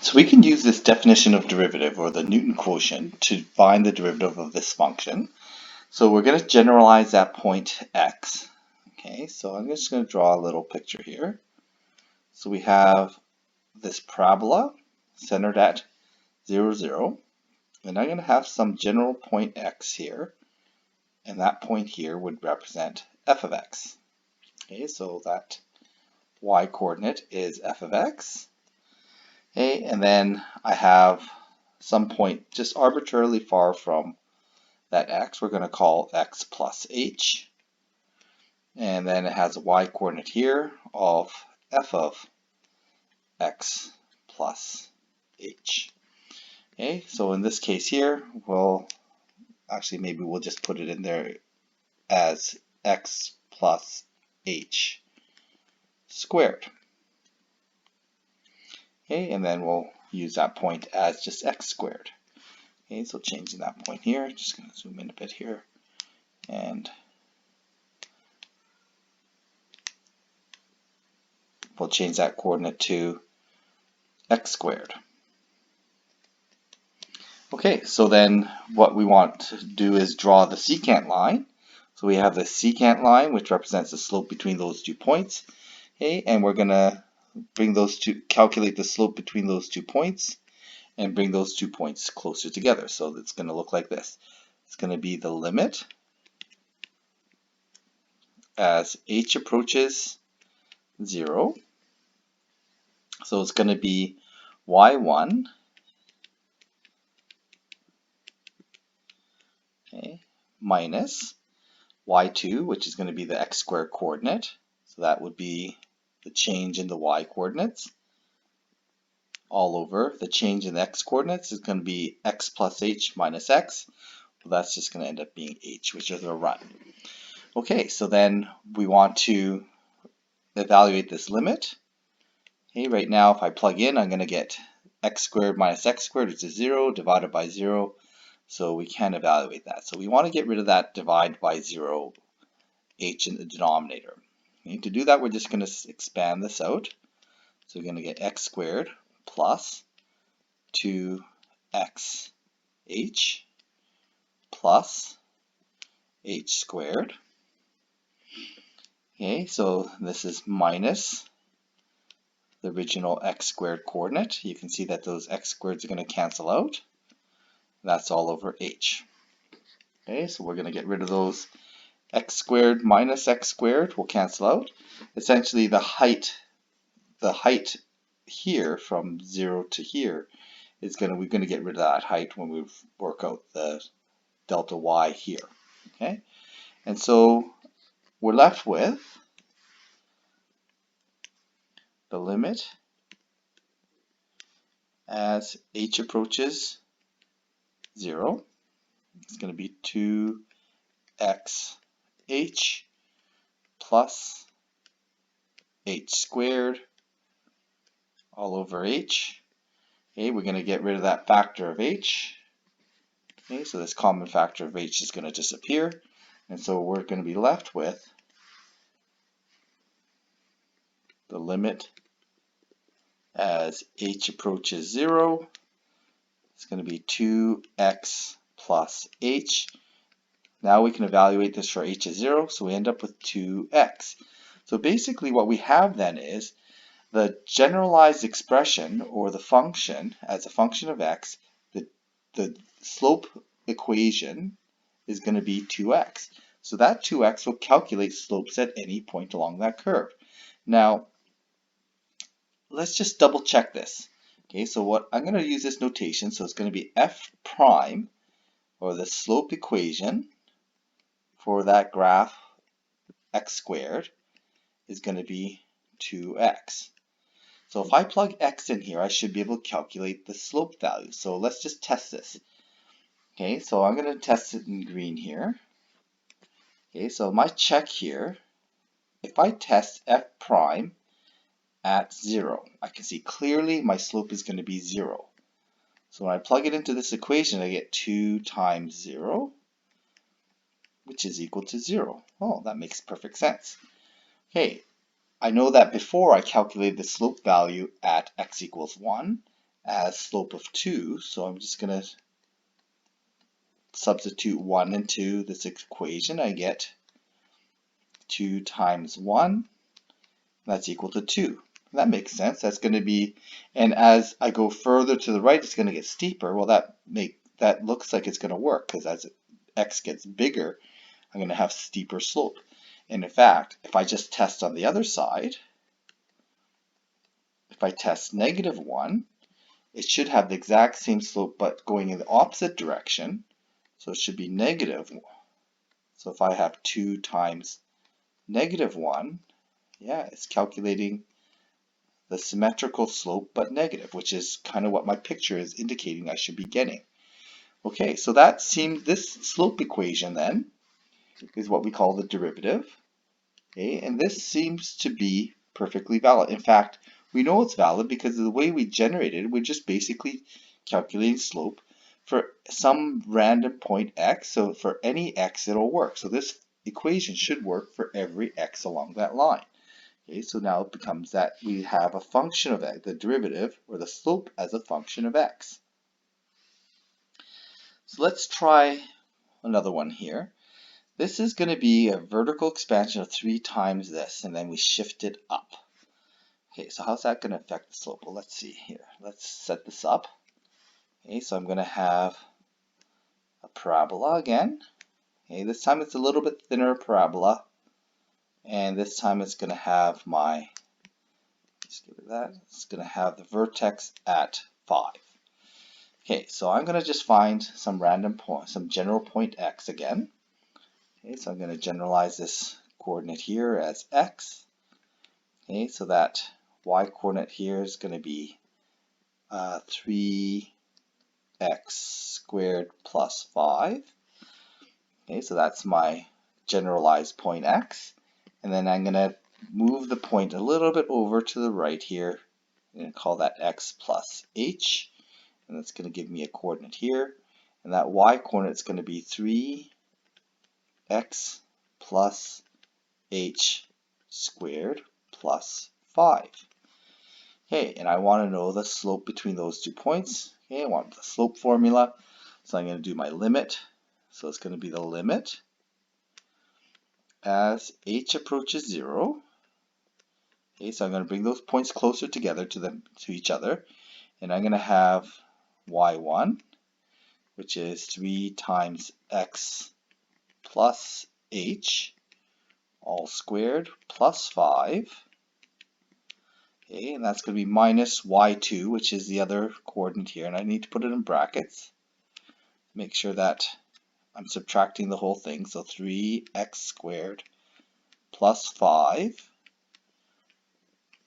So we can use this definition of derivative, or the Newton quotient, to find the derivative of this function. So we're going to generalize that point x. Okay, so I'm just going to draw a little picture here. So we have this parabola centered at 0, 0. And I'm going to have some general point x here. And that point here would represent f of x. Okay, so that y coordinate is f of x. Okay, and then I have some point just arbitrarily far from that x. We're going to call x plus h. And then it has a y coordinate here of f of x plus h. Okay, so in this case here, maybe we'll just put it in there as x plus h squared. Okay, and then we'll use that point as just x squared. Okay, so changing that point here, just going to zoom in a bit here, and we'll change that coordinate to x squared. Okay, so then what we want to do is draw the secant line. So we have the secant line, which represents the slope between those 2 points. Okay, and we're going to calculate the slope between those 2 points and bring those 2 points closer together. So it's going to look like this. It's going to be the limit as h approaches 0. So it's going to be y1, okay, minus y2, which is going to be the x squared coordinate. So that would be the change in the y coordinates, all over the change in the x coordinates is going to be x plus h minus x. Well, that's just going to end up being h, which is a run. Okay, so then we want to evaluate this limit. Okay, right now if I plug in, I'm going to get x squared minus x squared, which is 0, divided by 0. So we can't evaluate that. So we want to get rid of that divide by 0 h in the denominator. Okay, to do that, we're just going to expand this out. So we're going to get x squared plus 2xh plus h squared. Okay, so this is minus the original x squared coordinate. You can see that those x squareds are going to cancel out. That's all over h. Okay, so we're going to get rid of those x squared minus x squared will cancel out. Essentially the height here from 0 to here is we're going to get rid of that height when we work out the delta y here. Okay, and so we're left with the limit as h approaches 0. It's going to be 2xh plus h squared all over h. Okay, we're going to get rid of that factor of h. Okay, so this common factor of h is going to disappear. And so we're going to be left with the limit as h approaches 0. It's going to be 2x plus h. Now we can evaluate this for h is 0, so we end up with 2x. So basically what we have then is the generalized expression, or the function as a function of x, the slope equation is going to be 2x. So that 2x will calculate slopes at any point along that curve. Now, let's just double check this. Okay, so what I'm going to use this notation, so it's going to be f prime, or the slope equation for that graph x squared, is going to be 2x. So if I plug x in here, I should be able to calculate the slope value. So let's just test this. Okay, so I'm going to test it in green here. Okay, so my check here, if I test f prime at 0, I can see clearly my slope is going to be 0. So when I plug it into this equation, I get 2 times 0, which is equal to 0. Oh, that makes perfect sense. Okay, I know that before I calculated the slope value at x equals 1, as slope of 2. So I'm just going to substitute 1 into this equation. I get 2 times 1, that's equal to 2. That makes sense. That's going to be, and as I go further to the right, it's going to get steeper. Well, that looks like it's going to work, because as x gets bigger, I'm going to have steeper slope. And in fact, if I just test on the other side, if I test -1, it should have the exact same slope, but going in the opposite direction. So it should be negative. So if I have 2 times -1, yeah, it's calculating the symmetrical slope, but negative, which is kind of what my picture is indicating I should be getting. Okay, so this slope equation then is what we call the derivative. Okay, and this seems to be perfectly valid. In fact, we know it's valid because of the way we generated it. We're just basically calculating slope for some random point x. So for any x, it'll work. So this equation should work for every x along that line. Okay, so now it becomes that we have a function of x, the derivative, or the slope as a function of x. So let's try another one here. This is going to be a vertical expansion of 3 times this, and then we shift it up. Okay, so how's that going to affect the slope? Well, let's see here. Let's set this up. Okay, so I'm going to have a parabola again. Okay, this time it's a little bit thinner parabola, and this time it's going to have let's give it that. It's going to have the vertex at 5. Okay, so I'm going to just find some random point, some general point x again. Okay, so I'm going to generalize this coordinate here as x. Okay, so that y coordinate here is going to be 3x squared plus 5. Okay, so that's my generalized point x. And then I'm going to move the point a little bit over to the right here. I'm going to call that x plus h. And that's going to give me a coordinate here. And that y coordinate is going to be 3x plus h squared plus 5. Okay, and I want to know the slope between those 2 points. Okay, I want the slope formula. So I'm going to do my limit. So it's going to be the limit as h approaches 0. Okay, so I'm going to bring those points closer together to each other. And I'm going to have y1, which is 3 times x plus h, all squared, plus 5. Okay, and that's going to be minus y2, which is the other coordinate here. And I need to put it in brackets. Make sure that I'm subtracting the whole thing. So 3x squared plus 5.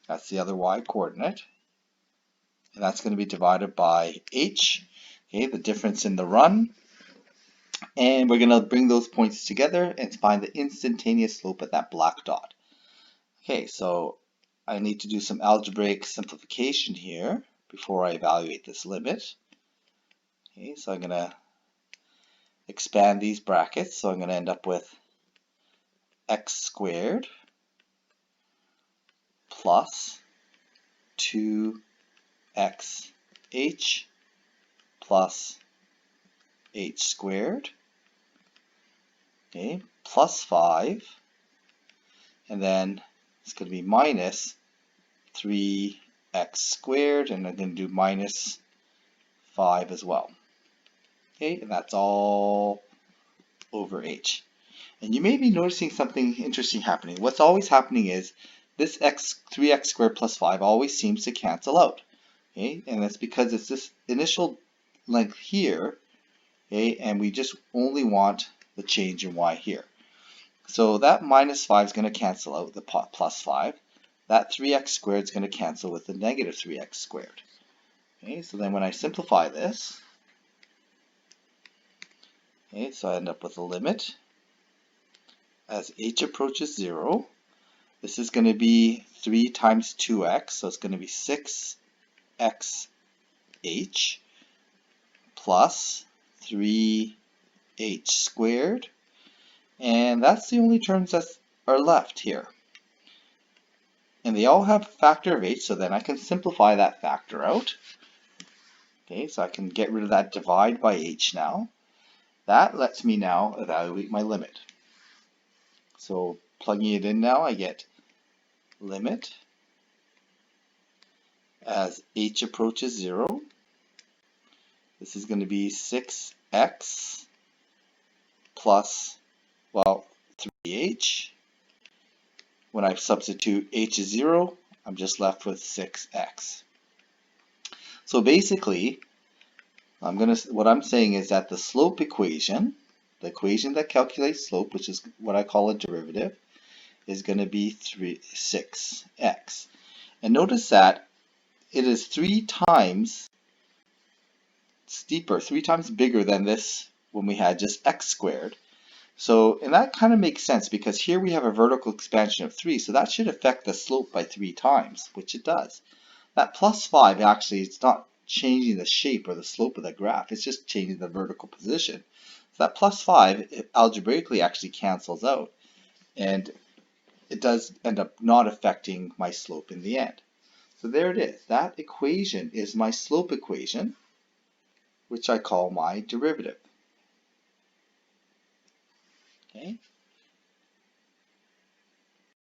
That's the other y coordinate. And that's going to be divided by h. Okay, the difference in the run. And we're going to bring those points together and find the instantaneous slope at that black dot. Okay, so I need to do some algebraic simplification here before I evaluate this limit. Okay, so I'm going to expand these brackets. So I'm going to end up with x squared plus 2xh plus h squared, okay, plus 5, and then it's going to be minus 3x squared, and I'm going to do minus 5 as well. Okay, and that's all over h. And you may be noticing something interesting happening. What's always happening is this 3x squared plus 5 always seems to cancel out. Okay, and that's because it's this initial length here, okay, and we just only want the change in y here. So that minus 5 is going to cancel out the plus 5. That 3x squared is going to cancel with the negative 3x squared. Okay, so then when I simplify this, okay, so I end up with a limit as h approaches 0. This is going to be 3 times 2x, so it's going to be 6xh plus 3h squared. And that's the only terms that are left here. And they all have a factor of h, so then I can simplify that factor out. Okay, so I can get rid of that divide by h now. That lets me now evaluate my limit. So plugging it in now, I get limit as h approaches 0. This is going to be 6x plus, well, 3h. When I substitute h is 0, I'm just left with 6x. So basically, what I'm saying is that the slope equation, the equation that calculates slope, which is what I call a derivative, is going to be 6x. And notice that it is 3 times steeper, 3 times bigger than this when we had just x squared. So, and that kind of makes sense because here we have a vertical expansion of 3, so that should affect the slope by 3 times, which it does. That plus 5 actually, it's not changing the shape or the slope of the graph, it's just changing the vertical position. So that plus 5 algebraically actually cancels out, and it does end up not affecting my slope in the end. So there it is. That equation is my slope equation, which I call my derivative.